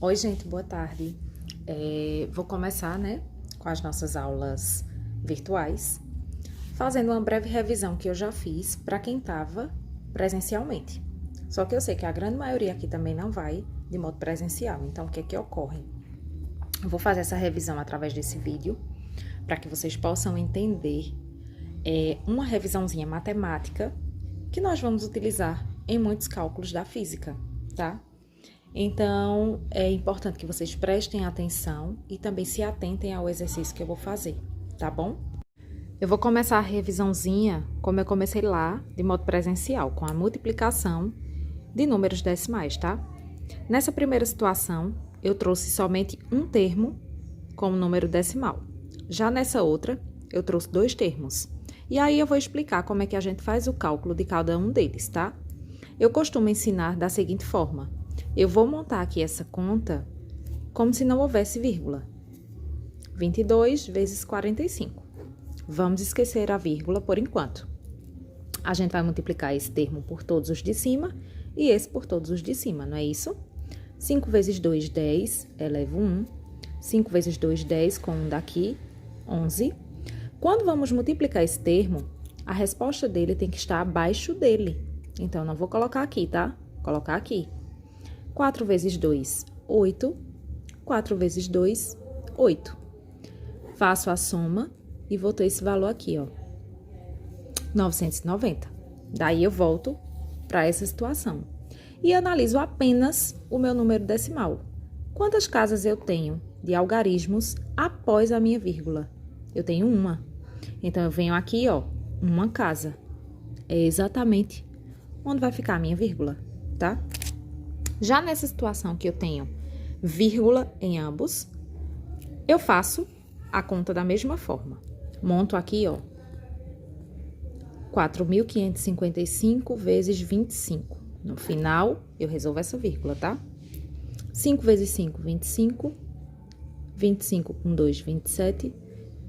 Oi, gente, boa tarde. Vou começar, né, com as nossas aulas virtuais, fazendo uma breve revisão que eu já fiz para quem estava presencialmente. Só que eu sei que a grande maioria aqui também não vai de modo presencial, então o que é que ocorre? Eu vou fazer essa revisão através desse vídeo, para que vocês possam entender uma revisãozinha matemática que nós vamos utilizar em muitos cálculos da física, tá? Então, é importante que vocês prestem atenção e também se atentem ao exercício que eu vou fazer, tá bom? Eu vou começar a revisãozinha como eu comecei lá, de modo presencial, com a multiplicação de números decimais, tá? Nessa primeira situação, eu trouxe somente um termo como número decimal. Já nessa outra, eu trouxe dois termos. E aí eu vou explicar como é que a gente faz o cálculo de cada um deles, tá? Eu costumo ensinar da seguinte forma. Eu vou montar aqui essa conta como se não houvesse vírgula. 22 vezes 45. Vamos esquecer a vírgula por enquanto. A gente vai multiplicar esse termo por todos os de cima e esse por todos os de cima, não é isso? 5 vezes 2, 10, elevo 1. 5 vezes 2, 10, com 1 daqui, 11. Quando vamos multiplicar esse termo, a resposta dele tem que estar abaixo dele. Então, não vou colocar aqui, tá? Vou colocar aqui. 4 vezes 2, 8. 4 vezes 2, 8. Faço a soma e vou ter esse valor aqui, ó. 990. Daí eu volto para essa situação. E analiso apenas o meu número decimal. Quantas casas eu tenho de algarismos após a minha vírgula? Eu tenho uma. Então, eu venho aqui, ó, uma casa. É exatamente onde vai ficar a minha vírgula, tá? Já nessa situação que eu tenho vírgula em ambos, eu faço a conta da mesma forma. Monto aqui, ó, 4.555 vezes 25. No final, eu resolvo essa vírgula, tá? 5 vezes 5, 25. 25 com 2, 27.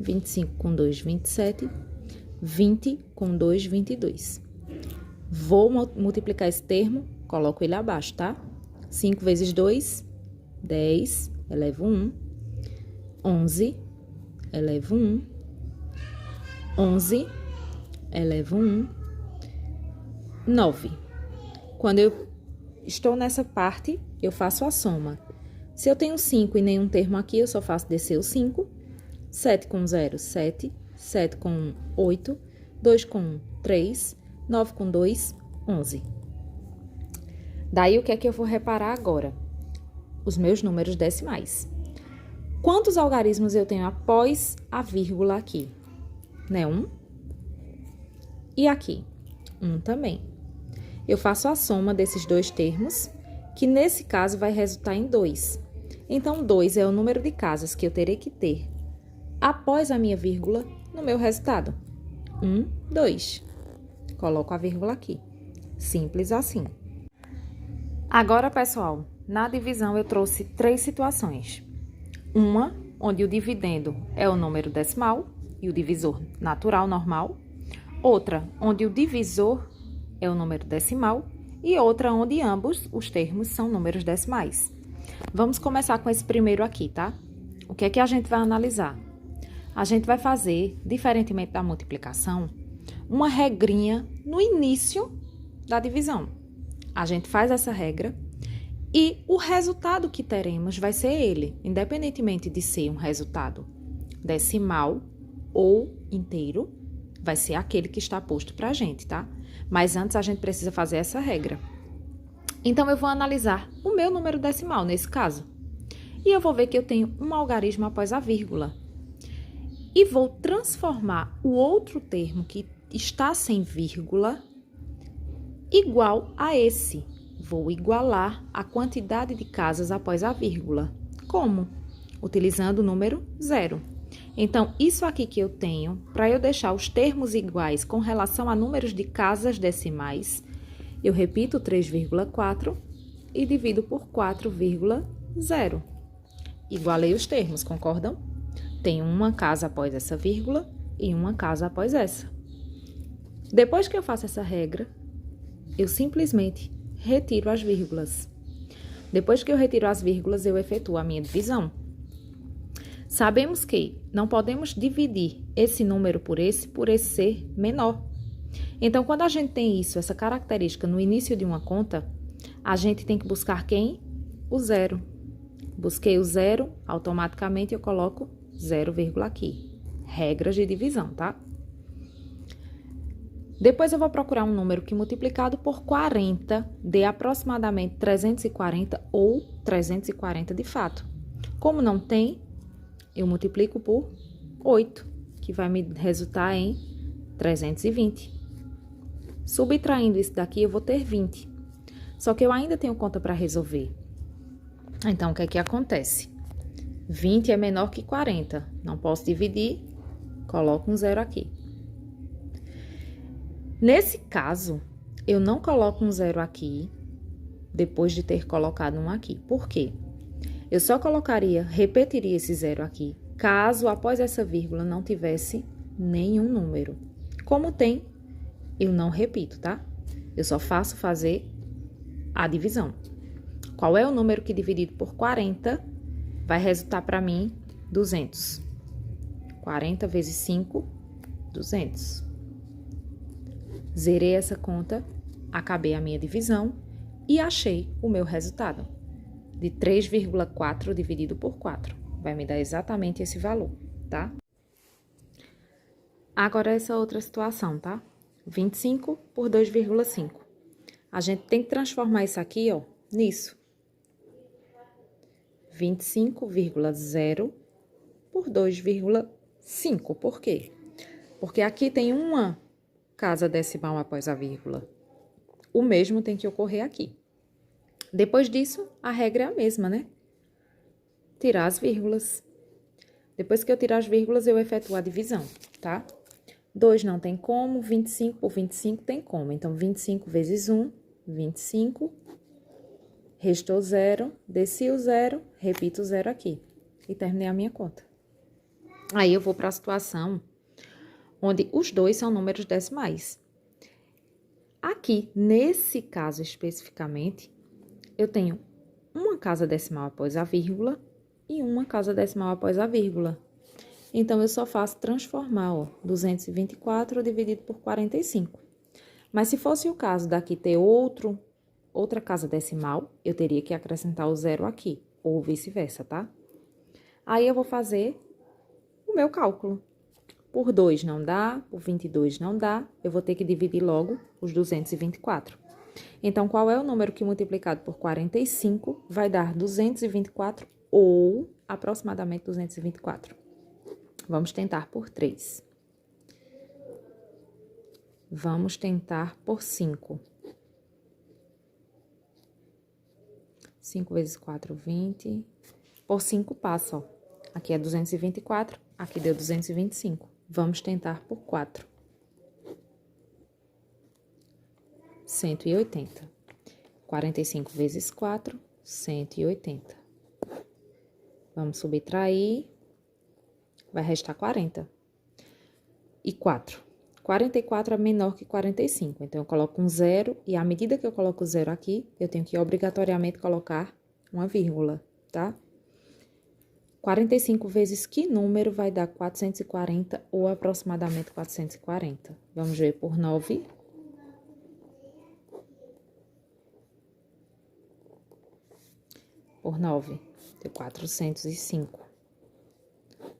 25 com 2, 27. 20 com 2, 22. Vou multiplicar esse termo, coloco ele abaixo, tá? 5 vezes 2, 10, elevo 1. 11, elevo 1. 11, elevo 1. 9. Quando eu estou nessa parte, eu faço a soma. Se eu tenho 5 e nenhum termo aqui, eu só faço descer o 5. 7 com 0, 7. 7 com 1, 8. 2 com 1, 3. 9 com 2, 11. Daí, o que é que eu vou reparar agora? Os meus números decimais. Quantos algarismos eu tenho após a vírgula aqui? Né? 1. E aqui? 1 também. Eu faço a soma desses dois termos, que nesse caso vai resultar em 2. Então, 2 é o número de casas que eu terei que ter após a minha vírgula no meu resultado. 1, 2. Coloco a vírgula aqui. Simples assim. Agora, pessoal, na divisão eu trouxe 3 situações. Uma, onde o dividendo é o número decimal e o divisor natural normal. Outra, onde o divisor é o número decimal. E outra, onde ambos os termos são números decimais. Vamos começar com esse primeiro aqui, tá? O que é que a gente vai analisar? A gente vai fazer, diferentemente da multiplicação, uma regrinha no início da divisão. A gente faz essa regra e o resultado que teremos vai ser ele, independentemente de ser um resultado decimal ou inteiro, vai ser aquele que está posto para a gente, tá? Mas antes a gente precisa fazer essa regra. Então, eu vou analisar o meu número decimal, nesse caso. E eu vou ver que eu tenho um algarismo após a vírgula. E vou transformar o outro termo que está sem vírgula igual a esse. Vou igualar a quantidade de casas após a vírgula. Como? Utilizando o número 0. Então, isso aqui que eu tenho, para eu deixar os termos iguais com relação a números de casas decimais, eu repito 3,4 e divido por 4,0. Igualei os termos, concordam? Tem uma casa após essa vírgula e uma casa após essa. Depois que eu faço essa regra, eu simplesmente retiro as vírgulas. Depois que eu retiro as vírgulas, eu efetuo a minha divisão. Sabemos que não podemos dividir esse número por esse ser menor. Então, quando a gente tem isso, essa característica no início de uma conta, a gente tem que buscar quem? O zero. Busquei o zero, automaticamente eu coloco 0, aqui. Regras de divisão, tá? Depois eu vou procurar um número que multiplicado por 40 dê aproximadamente 340 ou 340 de fato. Como não tem, eu multiplico por 8, que vai me resultar em 320. Subtraindo isso daqui, eu vou ter 20. Só que eu ainda tenho conta para resolver. Então, o que é que acontece? 20 é menor que 40. Não posso dividir, coloco um zero aqui. Nesse caso, eu não coloco um zero aqui, depois de ter colocado um aqui. Por quê? Eu só repetiria esse zero aqui, caso após essa vírgula não tivesse nenhum número. Como tem, eu não repito, tá? Eu só faço fazer a divisão. Qual é o número que dividido por 40 vai resultar para mim 200? 40 vezes 5, 200. Zerei essa conta, acabei a minha divisão e achei o meu resultado de 3,4 dividido por 4. Vai me dar exatamente esse valor, tá? Agora essa outra situação, tá? 25 por 2,5. A gente tem que transformar isso aqui, ó, nisso. 25,0 por 2,5. Por quê? Porque aqui tem uma casa decimal após a vírgula. O mesmo tem que ocorrer aqui. Depois disso, a regra é a mesma, né? Tirar as vírgulas. Depois que eu tirar as vírgulas, eu efetuo a divisão, tá? 2 não tem como, 25 por 25 tem como. Então, 25 vezes 1, 25. Restou 0, desci o 0, repito o 0 aqui. E terminei a minha conta. Aí, eu vou para a situação onde os dois são números decimais. Aqui, nesse caso especificamente, eu tenho uma casa decimal após a vírgula e uma casa decimal após a vírgula. Então, eu só faço transformar, ó, 224 dividido por 45. Mas se fosse o caso daqui ter outra casa decimal, eu teria que acrescentar o zero aqui, ou vice-versa, tá? Aí, eu vou fazer o meu cálculo. Por 2 não dá, por 22 não dá, eu vou ter que dividir logo os 224. Então, qual é o número que multiplicado por 45 vai dar 224 ou aproximadamente 224? Vamos tentar por 3. Vamos tentar por 5. 5 vezes 4, 20. Por 5 passa, ó. Aqui é 224, aqui deu 225. Vamos tentar por 4. 180. 45 vezes 4, 180. Vamos subtrair. Vai restar 40. E 4. 44 é menor que 45. Então, eu coloco um zero. E à medida que eu coloco o zero aqui, eu tenho que obrigatoriamente colocar uma vírgula, tá? 45 vezes que número vai dar 440 ou aproximadamente 440? Vamos ver por 9. Por 9, deu 405.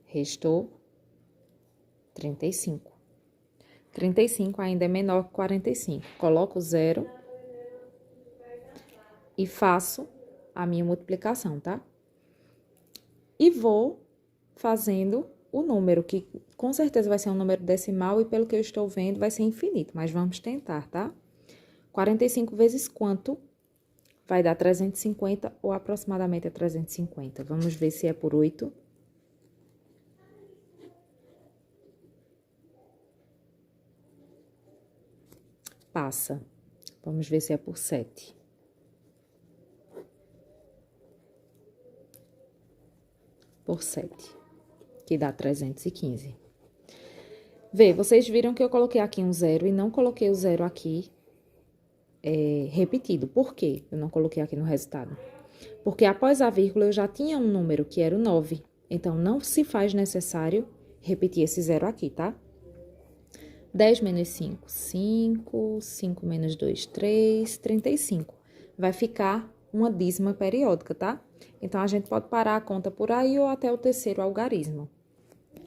Restou 35. 35 ainda é menor que 45. Coloco o zero e faço a minha multiplicação, tá? E vou fazendo o número, que com certeza vai ser um número decimal e pelo que eu estou vendo vai ser infinito, mas vamos tentar, tá? 45 vezes quanto? Vai dar 350 ou aproximadamente 350. Vamos ver se é por 8. Passa. Vamos ver se é por 7. Por 7, que dá 315. Vê, vocês viram que eu coloquei aqui um zero e não coloquei o zero aqui repetido. Por quê? Eu não coloquei aqui no resultado. Porque após a vírgula eu já tinha um número, que era o 9. Então, não se faz necessário repetir esse zero aqui, tá? 10 menos 5, 5. 5 menos 2, 3. 35. Vai ficar uma dízima periódica, tá? Então, a gente pode parar a conta por aí ou até o terceiro algarismo.